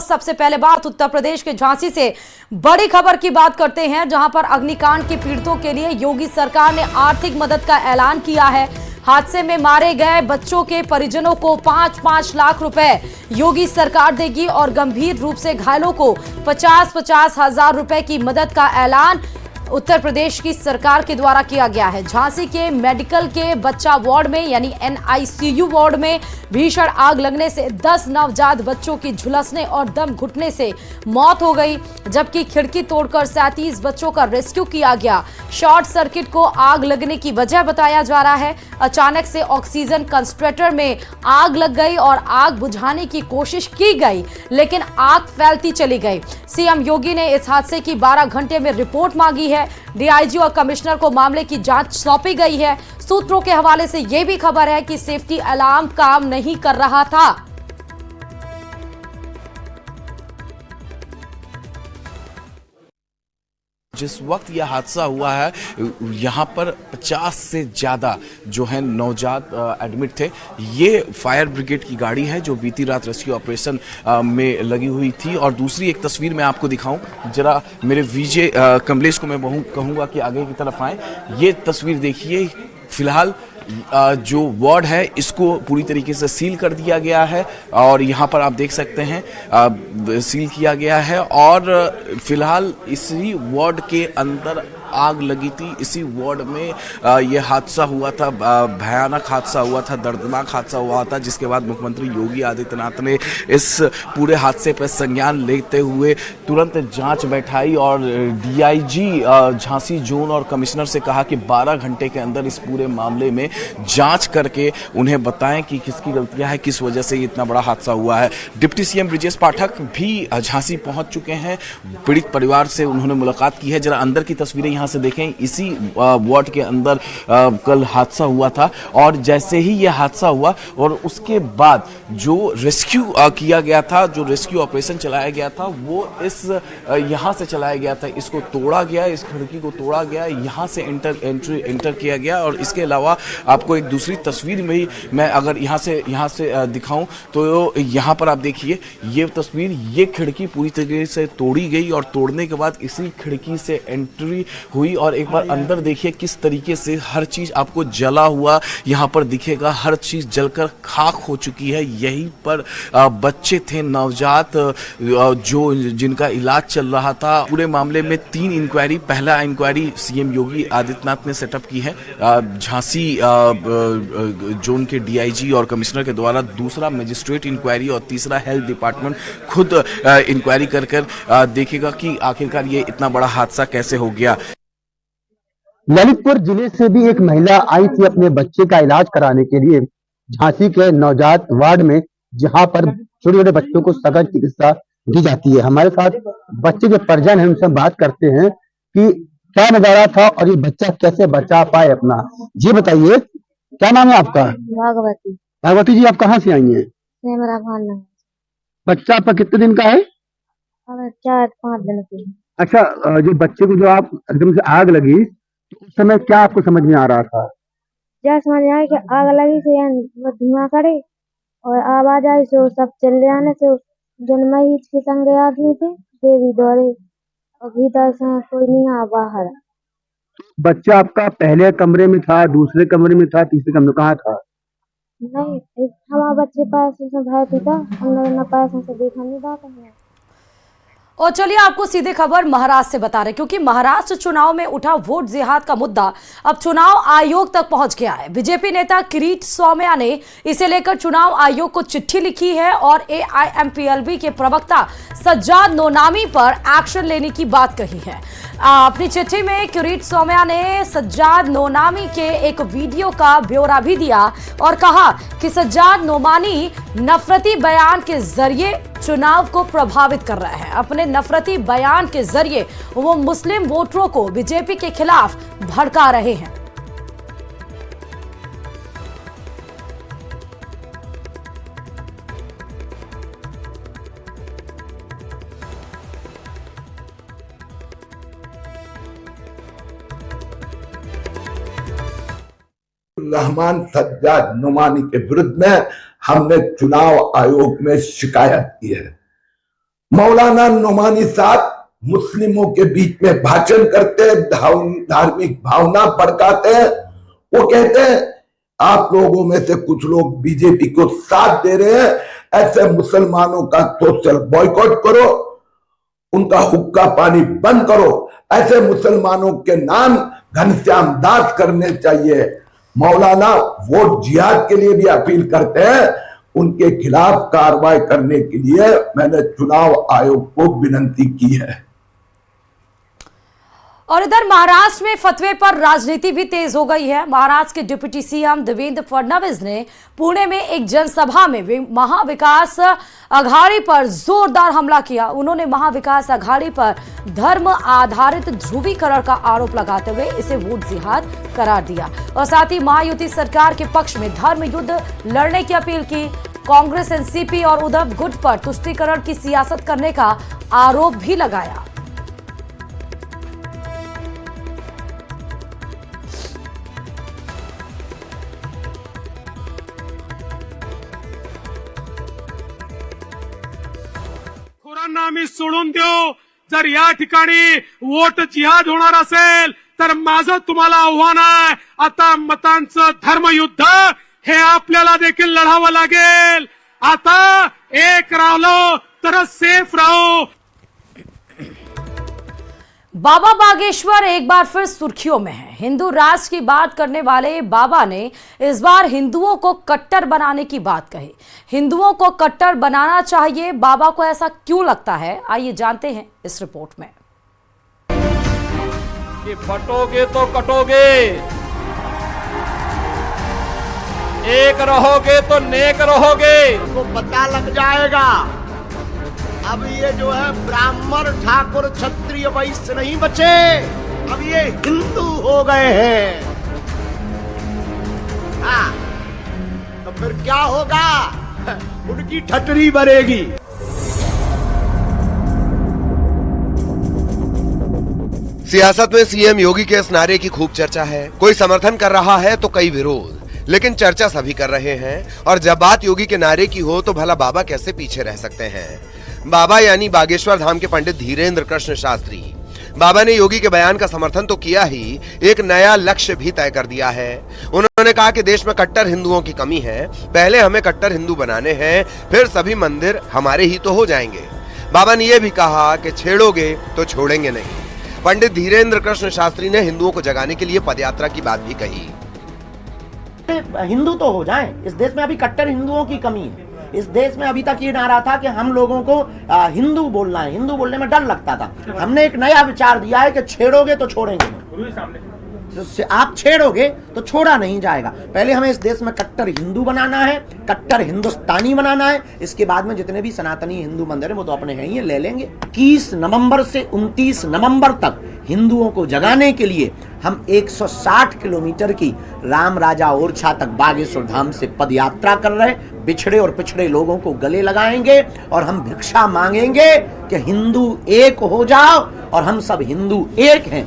सबसे पहले बात उत्तर प्रदेश के झांसी से बड़ी खबर की बात करते हैं, जहां पर अग्निकांड के पीड़ितों के लिए योगी सरकार ने आर्थिक मदद का ऐलान किया है। हादसे में मारे गए बच्चों के परिजनों को 5-5 लाख रुपए योगी सरकार देगी और गंभीर रूप से घायलों को 50-50 हजार रुपए की मदद का ऐलान उत्तर प्रदेश की सरकार के द्वारा किया गया है। झांसी के मेडिकल के बच्चा वार्ड में यानी NICU वार्ड में भीषण आग लगने से 10 नवजात बच्चों की झुलसने और दम घुटने से मौत हो गई, जबकि खिड़की तोड़कर 37 बच्चों का रेस्क्यू किया गया। शॉर्ट सर्किट को आग लगने की वजह बताया जा रहा है। अचानक से ऑक्सीजन कंसंट्रेटर में आग लग गई और आग बुझाने की कोशिश की गई, लेकिन आग फैलती चली गई। सीएम योगी ने इस हादसे की 12 घंटे में रिपोर्ट मांगी है। डीआईजी और कमिश्नर को मामले की जांच सौंपी गई है। सूत्रों के हवाले से यह भी खबर है कि सेफ्टी अलार्म काम नहीं कर रहा था। जिस वक्त यह हादसा हुआ है, यहाँ पर 50 से ज़्यादा जो है नवजात एडमिट थे। ये फायर ब्रिगेड की गाड़ी है जो बीती रात रेस्क्यू ऑपरेशन में लगी हुई थी। और दूसरी एक तस्वीर मैं आपको दिखाऊं, जरा मेरे विजय कमलेश को मैं कहूँगा कि आगे की तरफ आए। ये तस्वीर देखिए, फिलहाल जो वार्ड है इसको पूरी तरीके से सील कर दिया गया है और यहाँ पर आप देख सकते हैं सील किया गया है। और फिलहाल इसी वार्ड के अंदर आग लगी थी। इसी वार्ड में यह हादसा हुआ था, भयानक हादसा हुआ था, दर्दनाक हादसा हुआ था, जिसके बाद मुख्यमंत्री योगी आदित्यनाथ ने इस पूरे हादसे पर संज्ञान लेते हुए तुरंत जांच बैठाई और डीआईजी झांसी जोन और कमिश्नर से कहा कि 12 घंटे के अंदर इस पूरे मामले में जांच करके उन्हें बताएं कि किसकी गलतियां है, किस वजह से ये इतना बड़ा हादसा हुआ है। डिप्टी सीएम ब्रिजेश पाठक भी झांसी पहुंच चुके हैं, पीड़ित परिवार से उन्होंने मुलाकात की है। जरा अंदर की तस्वीरें यहाँ से देखें। इसी वार्ड के अंदर कल हादसा हुआ था और जैसे ही यह हादसा हुआ और उसके बाद जो रेस्क्यू किया गया था, जो रेस्क्यू ऑपरेशन चलाया गया था, वो इस यहाँ से चलाया गया था। इसको तोड़ा गया, इस खिड़की को तोड़ा गया, यहाँ से एंटर किया गया। और इसके अलावा आपको एक दूसरी तस्वीर में ही मैं अगर यहाँ से दिखाऊं तो यहाँ पर आप देखिए ये तस्वीर, ये खिड़की पूरी तरीके से तोड़ी गई और तोड़ने के बाद इसी खिड़की से एंट्री हुई। और एक बार अंदर देखिए किस तरीके से हर चीज आपको जला हुआ यहाँ पर दिखेगा, हर चीज जलकर खाक हो चुकी है। यहीं पर बच्चे थे नवजात जो जिनका इलाज चल रहा था। पूरे मामले में 3 इंक्वायरी, पहला इंक्वायरी सीएम योगी आदित्यनाथ ने सेटअप की है झांसी जोन के डीआईजी और कमिश्नर के द्वारा, दूसरा मजिस्ट्रेट इंक्वायरी और तीसरा हेल्थ डिपार्टमेंट खुद इंक्वायरी कर देखेगा कि आखिरकार ये इतना बड़ा हादसा कैसे हो गया। ललितपुर जिले से भी एक महिला आई थी अपने बच्चे का इलाज कराने के लिए झांसी के नवजात वार्ड में, जहां पर छोटे छोटे बच्चों को सघन चिकित्सा दी जाती है। हमारे साथ बच्चे के परिजन हैं, उनसे बात करते हैं कि क्या नजारा था और ये बच्चा कैसे बचा पाए अपना। जी बताइए, क्या नाम है आपका? भागवती। भागवती जी, आप कहाँ से आई हैं? मेरा भाना। बच्चा आपका कितने दिन का है? 4-5 दिन की। अच्छा, जो बच्चे को जो आप एकदम से आग लगी तो उस समय क्या आपको समझ में आ रहा था? क्या समझ आया कि आग लगी से वो धुआं करे और आवाज आई सो सब चिल्ले आने से जन्मई के संग आदमी थे, देवी दौड़े और भीतर से कोई नहीं आ बाहर। बच्चा आपका पहले कमरे में था, दूसरे कमरे में था, तीसरे कमरे में कहाँ था? नहीं, हमारे बच्चे पास से भय था, हम लोग न पैसों से देखा नहीं जाता है। और चलिए आपको सीधे खबर महाराष्ट्र से बता रहे, क्योंकि महाराष्ट्र चुनाव में उठा वोट जिहाद का मुद्दा अब चुनाव आयोग तक पहुंच गया है। बीजेपी नेता किरीट स्वाम्या ने इसे लेकर चुनाव आयोग को चिट्ठी लिखी है और AIMPLB के प्रवक्ता सज्जाद नोनामी पर एक्शन लेने की बात कही है। अपनी चिट्ठी में किरीट स्वाम्या ने सज्जाद नोनामी के एक वीडियो का ब्यौरा भी दिया और कहा कि सज्जाद नोमानी नफरती बयान के जरिए चुनाव को प्रभावित कर रहे हैं। अपने नफरती बयान के जरिए वो मुस्लिम वोटरों को बीजेपी के खिलाफ भड़का रहे हैं। रहमान सज्जाद नोमानी के विरुद्ध में हमने चुनाव आयोग में शिकायत की है। मौलाना नोमानी साहब मुस्लिमों के बीच में भाषण करते हैं, धार्मिक भावना भड़काते हैं। वो कहते हैं आप लोगों में से कुछ लोग बीजेपी को साथ दे रहे हैं, ऐसे मुसलमानों का सोशल बॉयकॉट करो, उनका हुक्का पानी बंद करो, ऐसे मुसलमानों के नाम घनश्याम दास करने चाहिए। मौलाना वोट जिहाद के लिए भी अपील करते हैं, उनके खिलाफ कार्रवाई करने के लिए मैंने चुनाव आयोग को विनती की है। और इधर महाराष्ट्र में फतवे पर राजनीति भी तेज हो गई है। महाराष्ट्र के डिप्टी सीएम देवेंद्र फडणवीस ने पुणे में एक जनसभा में महाविकास अघाड़ी पर जोरदार हमला किया। उन्होंने महाविकास अघाड़ी पर धर्म आधारित ध्रुवीकरण का आरोप लगाते हुए इसे वोट जिहाद करार दिया और साथ ही महायुति सरकार के पक्ष में धर्म युद्ध लड़ने की अपील की। कांग्रेस, एनसीपी और उद्धव गुट पर तुष्टीकरण की सियासत करने का आरोप भी लगाया। आम्ही सोडून देऊ, जर या ठिकाणी वोट जिहाद होणार असेल तर माझं तुम्हाला आव्हान आहे, आता मतांचं धर्मयुद्ध हे आपल्याला देखील लढावं लागेल। आता एक राहिलो तर सेफ राहू। बाबा बागेश्वर एक बार फिर सुर्खियों में है। हिंदू राष्ट्र की बात करने वाले बाबा ने इस बार हिंदुओं को कट्टर बनाने की बात कही। हिंदुओं को कट्टर बनाना चाहिए, बाबा को ऐसा क्यों लगता है, आइए जानते हैं इस रिपोर्ट में। कि बटोगे तो कटोगे, एक रहोगे तो नेक रहोगे। को पता लग जाएगा अब ये जो है ब्राह्मण, ठाकुर, क्षत्रिय, वैश्य नहीं बचे, अब ये हिंदू हो गए हैं। हाँ, तो फिर क्या होगा, उनकी ठटरी बनेगी। सियासत में सीएम योगी के इस नारे की खूब चर्चा है। कोई समर्थन कर रहा है तो कई विरोध, लेकिन चर्चा सभी कर रहे हैं। और जब बात योगी के नारे की हो तो भला बाबा कैसे पीछे रह सकते हैं। बाबा यानी बागेश्वर धाम के पंडित धीरेन्द्र कृष्ण शास्त्री। बाबा ने योगी के बयान का समर्थन तो किया ही, एक नया लक्ष्य भी तय कर दिया है। उन्होंने कहा कि देश में कट्टर हिंदुओं की कमी है, पहले हमें कट्टर हिंदू बनाने हैं, फिर सभी मंदिर हमारे ही तो हो जाएंगे। बाबा ने यह भी कहा कि छेड़ोगे तो छोड़ेंगे नहीं। पंडित धीरेन्द्र कृष्ण शास्त्री ने हिंदुओं को जगाने के लिए पदयात्रा की बात भी कही। हिंदू तो हो जाएं, इस देश में अभी कट्टर हिंदुओं की कमी है। इस देश में अभी तक ये नारा था कि हम लोगों को हिंदू बोलना है, हिंदू बोलने में डर लगता था। हमने एक नया विचार दिया है कि छेड़ोगे तो छोड़ेंगे नहीं। आप छेड़ोगे तो छोड़ा नहीं जाएगा। पहले हमें इस देश में कट्टर हिंदू बनाना है, कट्टर हिंदुस्तानी बनाना है। इसके बाद में जितने भी सनातनी हिंदू मंदिर है वो तो अपने हैं ही, ले लेंगे। 21 नवंबर से 29 नवंबर तक हिंदुओं को जगाने के लिए हम 160 किलोमीटर की राम राजा ओरछा तक बागेश्वर धाम से पदयात्रा कर रहे हैं। बिछड़े और पिछड़े लोगों को गले लगाएंगे और हम भिक्षा मांगेंगे कि हिंदू एक हो जाओ और हम सब हिंदू एक हैं।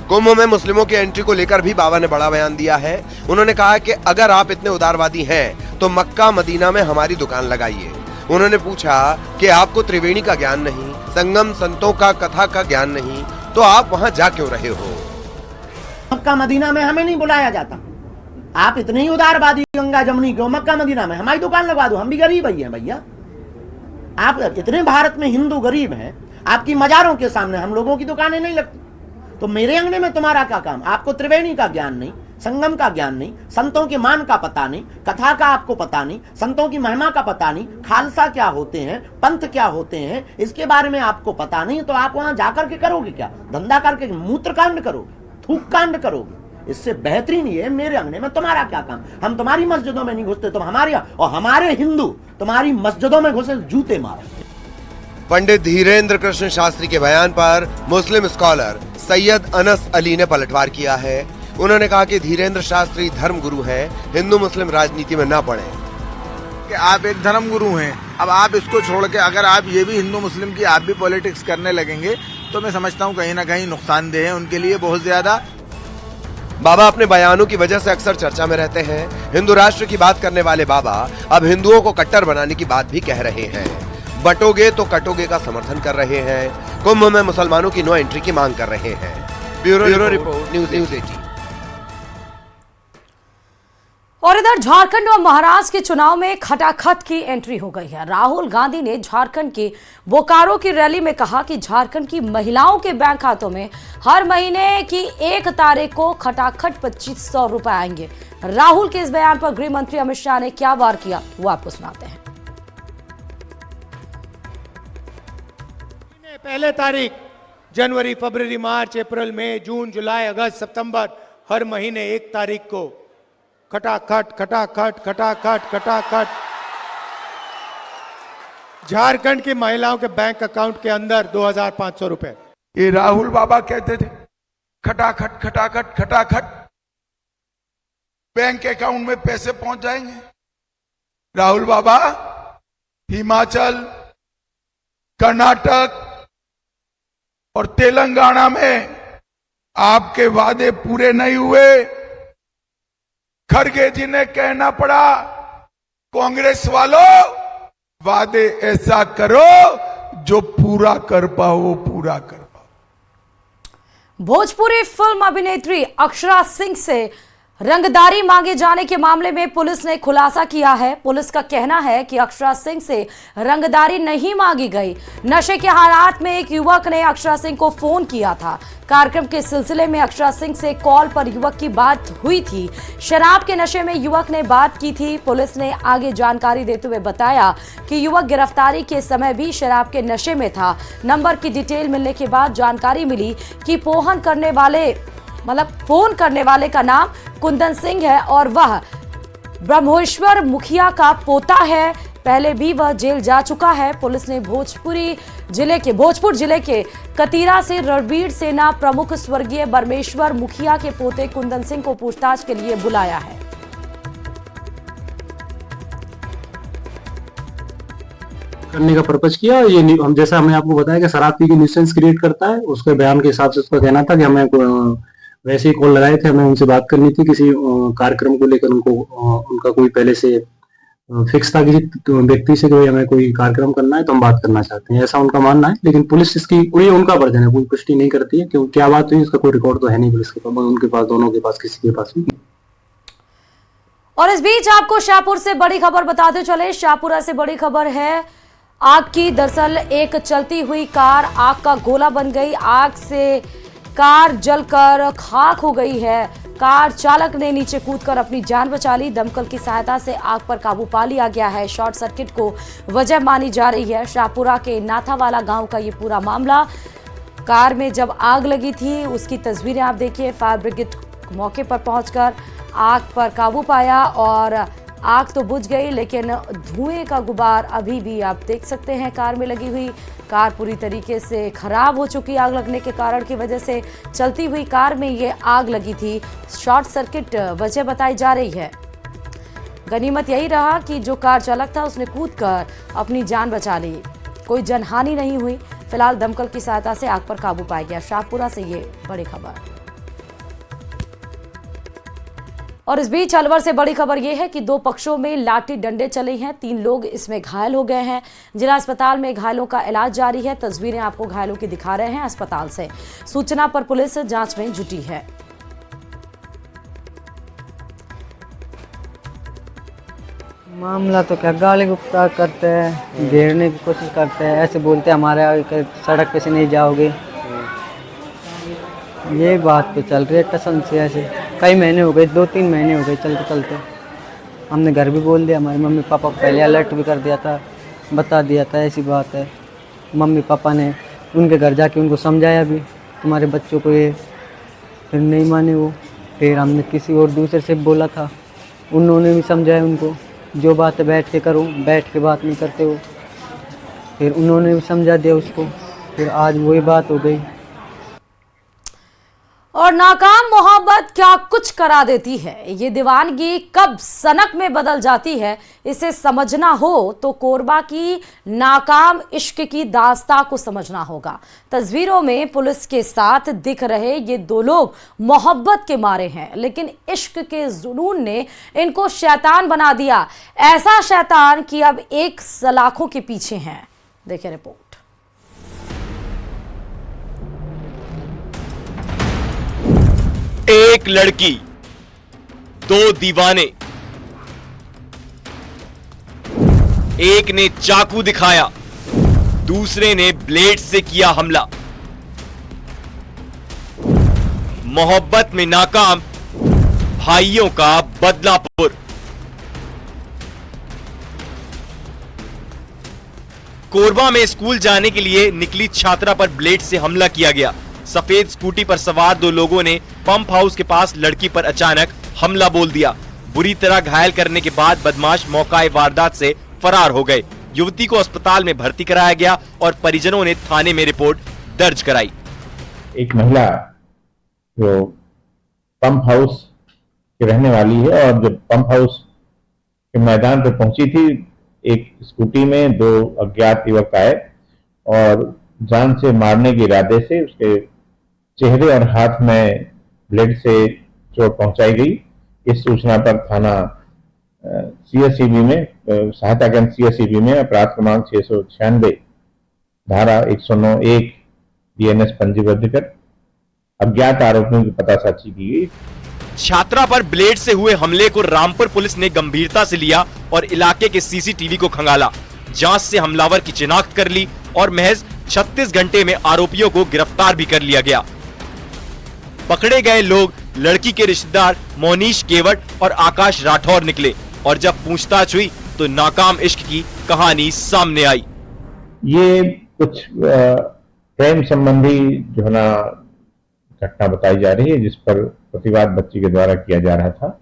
कुंभ में मुस्लिमों की एंट्री को लेकर भी बाबा ने बड़ा बयान दिया है। उन्होंने कहा कि अगर आप इतने उदारवादी हैं तो मक्का मदीना में हमारी दुकान लगाइए। उन्होंने पूछा कि आपको त्रिवेणी का ज्ञान नहीं, संगम संतों का कथा का ज्ञान नहीं, तो आप वहां जा क्यों रहे हो। मक्का मदीना में हमें नहीं बुलाया जाता। आप इतने ही उदारवादी गंगा जमुनी क्यों, मक्का मदीना में हमारी दुकान लगवा दो, हम भी गरीब ही हैं भैया। आप इतने भारत में हिंदू गरीब हैं, आपकी मजारों के सामने हम लोगों की दुकानें नहीं लगती। तो मेरे अंगने में तुम्हारा क्या काम। आपको त्रिवेणी का ज्ञान नहीं, संगम का ज्ञान नहीं, संतों के मान का पता नहीं, कथा का आपको पता नहीं, संतों की महिमा का पता नहीं, खालसा क्या होते हैं, पंथ क्या होते हैं, इसके बारे में आपको पता नहीं। तो आप वहां जाकर के करोगे क्या, धंधा करके मूत्र कांड करोगे, थूक कांड करोगे। इससे बेहतरीन ये मेरे अंगने में तुम्हारा क्या काम। हम तुम्हारी मस्जिदों में नहीं घुसते, तुम हमारे, और हमारे हिंदू तुम्हारी मस्जिदों में घुसे जूते मारे। पंडित धीरेन्द्र कृष्ण शास्त्री के बयान पर मुस्लिम स्कॉलर सैयद अनस अली ने पलटवार किया है। उन्होंने कहा कि धीरेन्द्र शास्त्री धर्म गुरु हैं, हिंदू मुस्लिम राजनीति में न पड़े। कि आप एक धर्म गुरु हैं, अब आप इसको छोड़ के अगर आप ये भी हिंदू मुस्लिम की आप भी पॉलिटिक्स करने लगेंगे तो मैं समझता हूँ कहीं ना कहीं नुकसानदेह है उनके लिए बहुत ज्यादा। बाबा अपने बयानों की वजह से अक्सर चर्चा में रहते हैं। हिंदू राष्ट्र की बात करने वाले बाबा अब हिंदुओं को कट्टर बनाने की बात भी कह रहे हैं। बटोगे तो कटोगे का समर्थन कर रहे हैं। कुंभ में मुसलमानों की नो एंट्री की मांग कर रहे हैं। Bureau report, news 18। और इधर झारखंड और महाराष्ट्र के चुनाव में खटाखट की एंट्री हो गई है। राहुल गांधी ने झारखंड के बोकारो की रैली में कहा कि झारखंड की महिलाओं के बैंक खातों में हर महीने की 1 तारीख को खटाखट 2500 रुपए आएंगे। राहुल के इस बयान पर गृह मंत्री अमित शाह ने क्या वार किया, वो आपको सुनाते हैं। पहले तारीख जनवरी, फरवरी, मार्च, अप्रैल, मई, जून, जुलाई, अगस्त, सितंबर, हर महीने 1 तारीख को खटाखट खटाखट खटाखट खटाखट झारखंड की महिलाओं के बैंक अकाउंट के अंदर 2500 रुपए। ये राहुल बाबा कहते थे खटाखट खटाखट खटाखट बैंक अकाउंट में पैसे पहुंच जाएंगे। राहुल बाबा हिमाचल, कर्नाटक और तेलंगाना में आपके वादे पूरे नहीं हुए। खड़गे जी ने कहना पड़ा कांग्रेस वालों वादे ऐसा करो जो पूरा कर पाओ, पूरा कर पाओ। भोजपुरी फिल्म अभिनेत्री अक्षरा सिंह से रंगदारी मांगे जाने के मामले में पुलिस ने खुलासा किया है। पुलिस का कहना है कि अक्षरा सिंह से रंगदारी नहीं मांगी गई। नशे के हालात में एक युवक ने अक्षरा सिंह को फोन किया था। कार्यक्रम के सिलसिले में अक्षरा सिंह से कॉल पर युवक की बात हुई थी। शराब के नशे में युवक ने बात की थी। पुलिस ने आगे जानकारी देते हुए बताया कि युवक गिरफ्तारी के समय भी शराब के नशे में था। नंबर की डिटेल मिलने के बाद जानकारी मिली कि फोन करने वाले का नाम कुंदन सिंह है और वह ब्रह्मेश्वर मुखिया का पोता है। पहले भी वह जेल जा चुका है। पुलिस ने भोजपुर जिले के कतीरा से रणवीर सेना प्रमुख स्वर्गीय ब्रह्मेश्वर मुखिया के पोते कुंदन सिंह को पूछताछ के लिए बुलाया है। करने का पर्पज किया। ये हम जैसा हमने आपको बताया कि शराब पी के न्यूसेंस क्रिएट करता है, उसके बयान के हिसाब से उसका कहना था कि हमें वैसे ही कॉल लगाए थे, हमें उनसे बात करनी थी किसी कार्यक्रम को लेकर। उनका कोई पहले से फिक्स था किसी व्यक्ति से कि हमें कोई कार्यक्रम करना है तो हम बात करना चाहते हैं, ऐसा उनका मानना है। लेकिन पुलिस इसकी ये उनका वर्जन है, कोई पुष्टि नहीं करती है क्यों क्या बात हुई, इसका कोई रिकॉर्ड तो है नहीं पुलिस के पास, उनके पास, दोनों के पास, किसी के पास नहीं। और इस बीच आपको शाहपुर से बड़ी खबर बताते चले। शाहपुरा से बड़ी खबर है आग की। दरअसल एक चलती हुई कार आग का गोला बन गई। आग से कार जलकर खाक हो गई है। कार चालक ने नीचे कूदकर अपनी जान बचा ली। दमकल की सहायता से आग पर काबू पा लिया गया है। शॉर्ट सर्किट को वजह मानी जा रही है। शाहपुरा के नाथावाला गांव का ये पूरा मामला। कार में जब आग लगी थी उसकी तस्वीरें आप देखिए। फायर ब्रिगेड मौके पर पहुंचकर आग पर काबू पाया और आग तो बुझ गई, लेकिन धुएं का गुबार अभी भी आप देख सकते हैं कार में लगी हुई। कार पूरी तरीके से खराब हो चुकी। आग लगने के कारण की वजह से चलती हुई कार में ये आग लगी थी। शॉर्ट सर्किट वजह बताई जा रही है। गनीमत यही रहा कि जो कार चालक था उसने कूदकर अपनी जान बचा ली। कोई जनहानि नहीं हुई। फिलहाल दमकल की सहायता से आग पर काबू पाया गया। शाहपुरा से ये बड़ी खबर। और इस बीच अलवर से बड़ी खबर यह है कि 2 पक्षों में लाठी डंडे चले हैं। 3 लोग इसमें घायल हो गए हैं। जिला अस्पताल में घायलों का इलाज जारी है। तस्वीरें आपको घायलों की दिखा रहे हैं अस्पताल से। सूचना पर पुलिस जांच में जुटी है। मामला तो क्या, गाली गुप्ता करते हैं, घेरने की कोशिश करते हैं, ऐसे बोलते हैं हमारे सड़क पे से नहीं जाओगे। ये बात तो चल रही है कसम से। ऐसे कई महीने हो गए, 2-3 महीने हो गए चलते चलते। हमने घर भी बोल दिया, हमारे मम्मी पापा को पहले अलर्ट भी कर दिया था, बता दिया था ऐसी बात है। मम्मी पापा ने उनके घर जाके उनको समझाया भी तुम्हारे बच्चों को ये, फिर नहीं माने वो। फिर हमने किसी और दूसरे से बोला था, उन्होंने भी समझाया उनको, जो बात है बैठ के करो, बैठ के बात नहीं करते हो। फिर उन्होंने भी समझा दिया उसको। फिर आज वही बात हो गई। और नाकाम मोहब्बत क्या कुछ करा देती है, ये दीवानगी कब सनक में बदल जाती है, इसे समझना हो तो कोरबा की नाकाम इश्क की दास्तां को समझना होगा। तस्वीरों में पुलिस के साथ दिख रहे ये 2 लोग मोहब्बत के मारे हैं, लेकिन इश्क के जुनून ने इनको शैतान बना दिया। ऐसा शैतान कि अब एक सलाखों के पीछे हैं। देखिए रिपोर्ट। एक लड़की, दो दीवाने, एक ने चाकू दिखाया, दूसरे ने ब्लेड से किया हमला। मोहब्बत में नाकाम भाइयों का बदलापुर। कोरबा में स्कूल जाने के लिए निकली छात्रा पर ब्लेड से हमला किया गया। सफेद स्कूटी पर सवार दो लोगों ने पंप हाउस के पास लड़की पर अचानक हमला बोल दिया। बुरी तरह घायल करने के बाद बदमाश मौकाए वारदात से फरार हो गए। युवती को अस्पताल में भर्ती कराया गया और परिजनों ने थाने में रिपोर्ट दर्ज कराई। एक महिला जो पंप हाउस की रहने वाली है और जब पंप हाउस के मैदान पर पहुंची थी, एक स्कूटी में दो अज्ञात युवक आए और जान से मारने के इरादे से उसके चेहरे और हाथ में ब्लेड से चोट पहुंचाई गई। इस सूचना पर थाना CSCB में सहायता केंद्र CSCB में अपराध क्रमांक 696 धारा 109(1) BNS पंजीबद्ध कर अज्ञात आरोपियों की पतासाची की गई। छात्रा पर ब्लेड से हुए हमले को रामपुर पुलिस ने गंभीरता से लिया और इलाके के CCTV को खंगाला। जांच से हमलावर की शिनाख्त कर ली और महज 36 घंटे में आरोपियों को गिरफ्तार भी कर लिया गया। पकड़े गए लोग लड़की के रिश्तेदार मोनीश केवट और आकाश राठौर निकले और जब पूछताछ हुई तो नाकाम इश्क की कहानी सामने आई। ये कुछ प्रेम संबंधी जो है ना घटना बताई जा रही है, जिस पर प्रतिवाद बच्ची के द्वारा किया जा रहा था।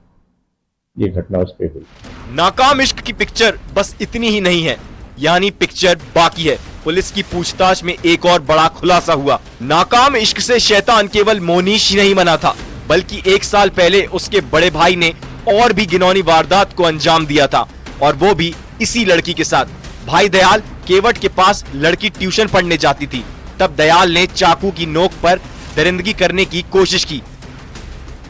ये घटना उस पे हुई। नाकाम इश्क की पिक्चर बस इतनी ही नहीं है, यानी पिक्चर बाकी है। पुलिस की पूछताछ में एक और बड़ा खुलासा हुआ। नाकाम इश्क से शैतान केवल मोनीश ही नहीं बना था, बल्कि 1 साल पहले उसके बड़े भाई ने और भी घिनौनी वारदात को अंजाम दिया था, और वो भी इसी लड़की के साथ। भाई दयाल केवट के पास लड़की ट्यूशन पढ़ने जाती थी, तब दयाल ने चाकू की नोक पर दरिंदगी करने की कोशिश की।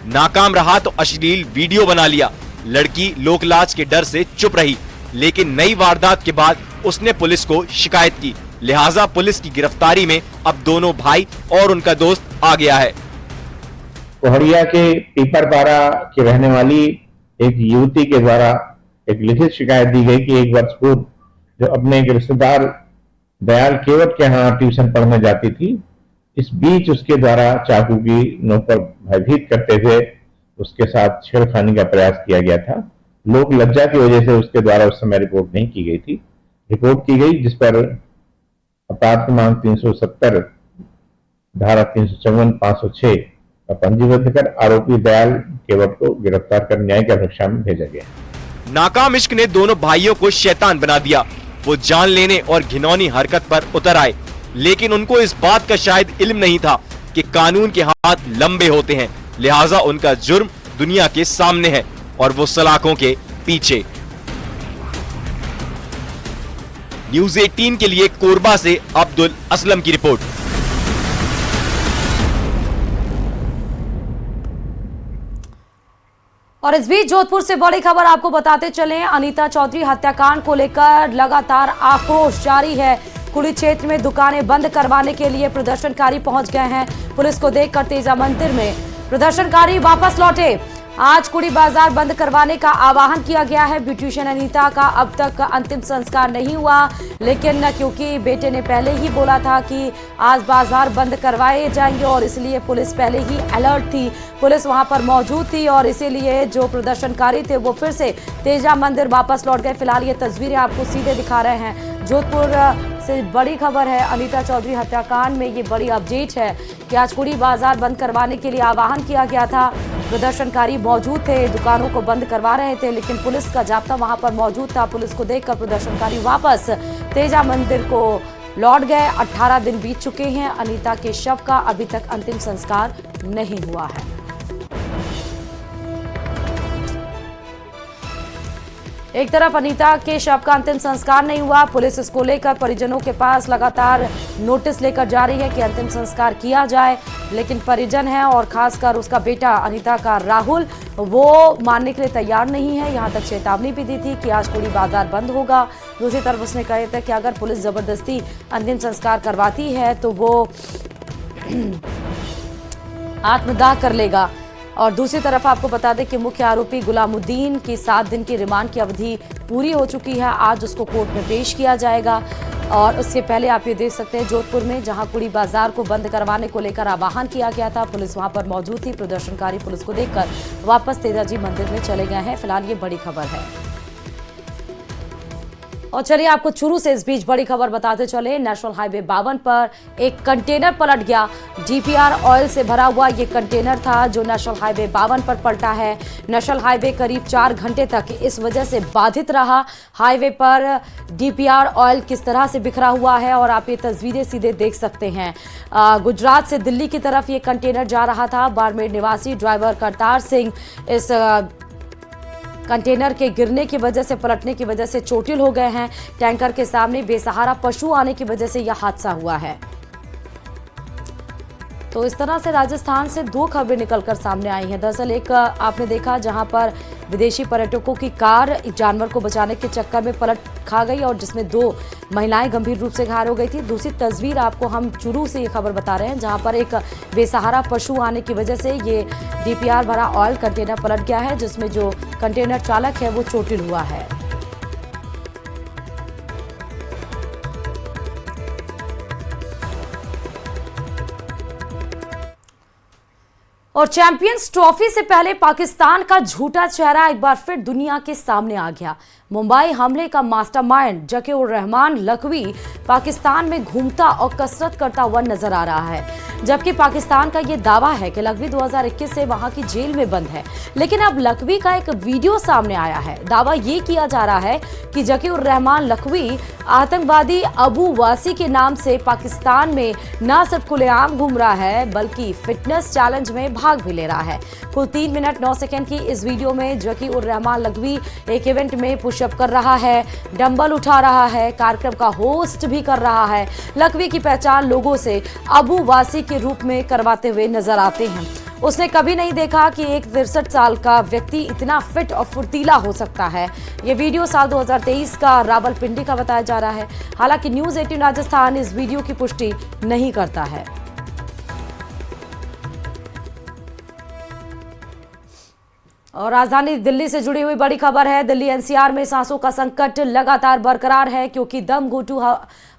नाकाम रहा तो अश्लील वीडियो बना लिया। लड़की लोकलाज के डर से चुप रही, लेकिन नई वारदात के बाद उसने पुलिस को शिकायत की। लिहाजा पुलिस की गिरफ्तारी में अब दोनों भाई और उनका दोस्त आ गया है। कोहड़िया के पीपरपारा की रहने वाली एक युवती के द्वारा एक लिखित शिकायत दी गई कि 1 वर्ष पूर्व जो अपने एक रिश्तेदार दयाल केवट के यहाँ ट्यूशन पढ़ने जाती थी, इस बीच उसके द्वारा चाकू की नोक पर भयभीत करते हुए उसके साथ छेड़खानी का प्रयास किया गया था। लोक लज्जा की वजह से उसके द्वारा उस समय रिपोर्ट नहीं की गई थी। रिपोर्ट की गई, जिस पर अपराध क्रमांक 370 धारा 354 506 का पंजीबद्ध कर आरोपी दयाल केवट को गिरफ्तार कर न्यायिक अभिरक्षा में भेजा गया। नाकाम इश्क ने दोनों भाइयों को शैतान बना दिया। वो जान लेने और घिनौनी हरकत पर उतर आए, लेकिन उनको इस बात का शायद इल्म नहीं था कि कानून के हाथ लंबे होते हैं। लिहाजा उनका जुर्म दुनिया के सामने है और वो सलाखों के पीछे। न्यूज़ 18 के लिए कोरबा से अब्दुल असलम की रिपोर्ट। और इस बीच जोधपुर से बड़ी खबर आपको बताते चले। अनीता चौधरी हत्याकांड को लेकर लगातार आक्रोश जारी है। कुली क्षेत्र में दुकानें बंद करवाने के लिए प्रदर्शनकारी पहुंच गए हैं। पुलिस को देखकर तेजा मंदिर में प्रदर्शनकारी वापस लौटे। आज कुड़ी बाजार बंद करवाने का आह्वान किया गया है। ब्यूटिशियन अनीता का अब तक अंतिम संस्कार नहीं हुआ, लेकिन क्योंकि बेटे ने पहले ही बोला था कि आज बाजार बंद करवाए जाएंगे और इसलिए पुलिस पहले ही अलर्ट थी। पुलिस वहां पर मौजूद थी और इसीलिए जो प्रदर्शनकारी थे वो फिर से तेजा मंदिर वापस लौट गए। फिलहाल ये तस्वीरें आपको सीधे दिखा रहे हैं। जोधपुर से बड़ी खबर है। अनीता चौधरी हत्याकांड में ये बड़ी अपडेट है कि आज कुड़ी बाजार बंद करवाने के लिए आह्वान किया गया था। प्रदर्शनकारी मौजूद थे, दुकानों को बंद करवा रहे थे, लेकिन पुलिस का जाब्ता वहां पर मौजूद था। पुलिस को देखकर प्रदर्शनकारी वापस तेजा मंदिर को लौट गए। 18 दिन बीत चुके हैं। अनीता के शव का अभी तक अंतिम संस्कार नहीं हुआ है। एक तरफ अनीता के शव का अंतिम संस्कार नहीं हुआ, पुलिस इसको लेकर परिजनों के पास लगातार नोटिस लेकर जा रही है कि अंतिम संस्कार किया जाए, लेकिन परिजन है और खासकर उसका बेटा अनीता का राहुल वो मानने के लिए तैयार नहीं है। यहां तक चेतावनी भी दी थी कि आज कुड़ी बाजार बंद होगा। दूसरी तरफ उसने कहे थे कि अगर पुलिस जबरदस्ती अंतिम संस्कार करवाती है तो वो आत्मदाह कर लेगा। और दूसरी तरफ आपको बता दें कि मुख्य आरोपी गुलामुद्दीन की 7 दिन की रिमांड की अवधि पूरी हो चुकी है। आज उसको कोर्ट में पेश किया जाएगा। और उससे पहले आप ये देख सकते हैं जोधपुर में जहां कुड़ी बाजार को बंद करवाने को लेकर आह्वान किया गया था, पुलिस वहां पर मौजूद थी। प्रदर्शनकारी पुलिस को देखकर वापस तेजाजी मंदिर में चले गए हैं। फिलहाल ये बड़ी खबर है। और चलिए आपको चुरू से इस बीच बड़ी खबर बताते चले। नेशनल हाईवे 52 पर एक कंटेनर पलट गया। डीपीआर ऑयल से भरा हुआ ये कंटेनर था जो नेशनल हाईवे 52 पर पलटा है। नेशनल हाईवे करीब 4 घंटे तक इस वजह से बाधित रहा। हाईवे पर डीपीआर ऑयल किस तरह से बिखरा हुआ है और आप ये तस्वीरें सीधे देख सकते हैं। गुजरात से दिल्ली की तरफ ये कंटेनर जा रहा था। बाड़मेर निवासी ड्राइवर करतार सिंह इस कंटेनर के गिरने की वजह से, पलटने की वजह से चोटिल हो गए हैं। टैंकर के सामने बेसहारा पशु आने की वजह से यह हादसा हुआ है। तो इस तरह से राजस्थान से 2 खबरें निकलकर सामने आई हैं। दरअसल एक आपने देखा जहां पर विदेशी पर्यटकों की कार एक जानवर को बचाने के चक्कर में पलट खा गई और जिसमें 2 महिलाएं गंभीर रूप से घायल हो गई थी। दूसरी तस्वीर आपको हम चुरू से ये खबर बता रहे हैं जहां पर एक बेसहारा पशु आने की वजह से ये डीपीआर भरा ऑयल कंटेनर पलट गया है, जिसमें जो कंटेनर चालक है वो चोटिल हुआ है। और चैंपियंस ट्रॉफी से पहले पाकिस्तान का झूठा चेहरा एक बार फिर दुनिया के सामने आ गया। मुंबई हमले का मास्टरमाइंड जकीउर रहमान लखवी पाकिस्तान में घूमता और कसरत करता हुआ नजर आ रहा है, जबकि पाकिस्तान का यह दावा है कि लखवी 2021 से वहां की जेल में बंद है। लेकिन अब लखवी का एक वीडियो सामने आया है। दावा ये किया जा रहा है कि जकीउर रहमान लखवी आतंकवादी अबू वासी के नाम से पाकिस्तान में न सिर्फ खुलेआम घूम रहा है बल्कि फिटनेस चैलेंज में भाग भी ले रहा है। कुल 3 मिनट 9 सेकंड की इस वीडियो में जकीउर रहमान लखवी एक इवेंट में पुशअप कर रहा है, डंबल उठा रहा है, कार्यक्रम का होस्ट भी कर रहा है। लखवी की पहचान लोगों से अबू वासी के रूप में करवाते हुए नजर आते हैं। उसने कभी नहीं देखा कि एक 63 साल का व्यक्ति इतना फिट और फुर्तीला हो सकता है। ये वीडियो साल 2023 का रावलपिंडी का बताया जा रहा है। हालांकि न्यूज 18 राजस्थान इस वीडियो की पुष्टि नहीं करता है। और राजधानी दिल्ली से जुड़ी हुई बड़ी खबर है। दिल्ली एनसीआर में सांसों का संकट लगातार बरकरार है क्योंकि दम घुटू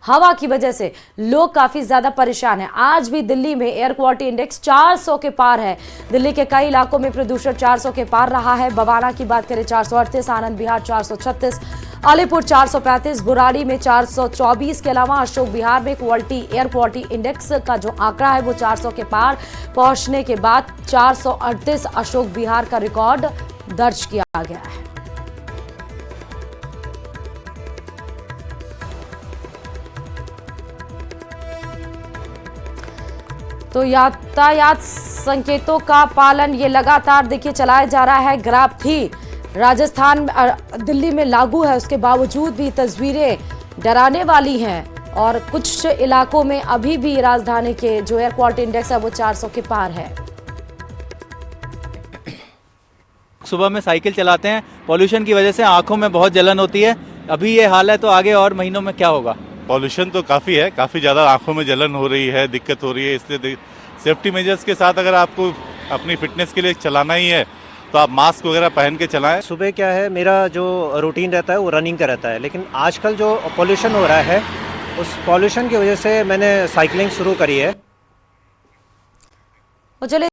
हवा की वजह से लोग काफी ज्यादा परेशान हैं। आज भी दिल्ली में एयर क्वालिटी इंडेक्स 400 के पार है। दिल्ली के कई इलाकों में प्रदूषण 400 के पार रहा है। बवाना की बात करें 438, आनंद विहार 436, अलीपुर 435, बुराड़ी में 424 के अलावा अशोक विहार में एयर क्वालिटी इंडेक्स का जो आंकड़ा है वो 400 के पार पहुंचने के बाद 438 अशोक विहार का रिकॉर्ड दर्ज किया गया है। तो यातायात संकेतों का पालन ये लगातार देखिए चलाया जा रहा है। ग्राफ थी राजस्थान दिल्ली में लागू है, उसके बावजूद भी तस्वीरें डराने वाली हैं और कुछ इलाकों में अभी भी राजधानी के जो एयर क्वालिटी इंडेक्स है वो 400 के पार है। सुबह में साइकिल चलाते हैं, पॉल्यूशन की वजह से आंखों में बहुत जलन होती है। अभी ये हाल है तो आगे और महीनों में क्या होगा? पॉल्यूशन तो काफ़ी है, काफ़ी ज़्यादा आंखों में जलन हो रही है, दिक्कत हो रही है। इसलिए सेफ्टी मेजर्स के साथ अगर आपको अपनी फिटनेस के लिए चलाना ही है तो आप मास्क वगैरह पहन के चलाएं। सुबह क्या है, मेरा जो रूटीन रहता है वो रनिंग का रहता है, लेकिन आजकल जो पॉल्यूशन हो रहा है उस पॉल्यूशन की वजह से मैंने साइकिलिंग शुरू करी है। चलिए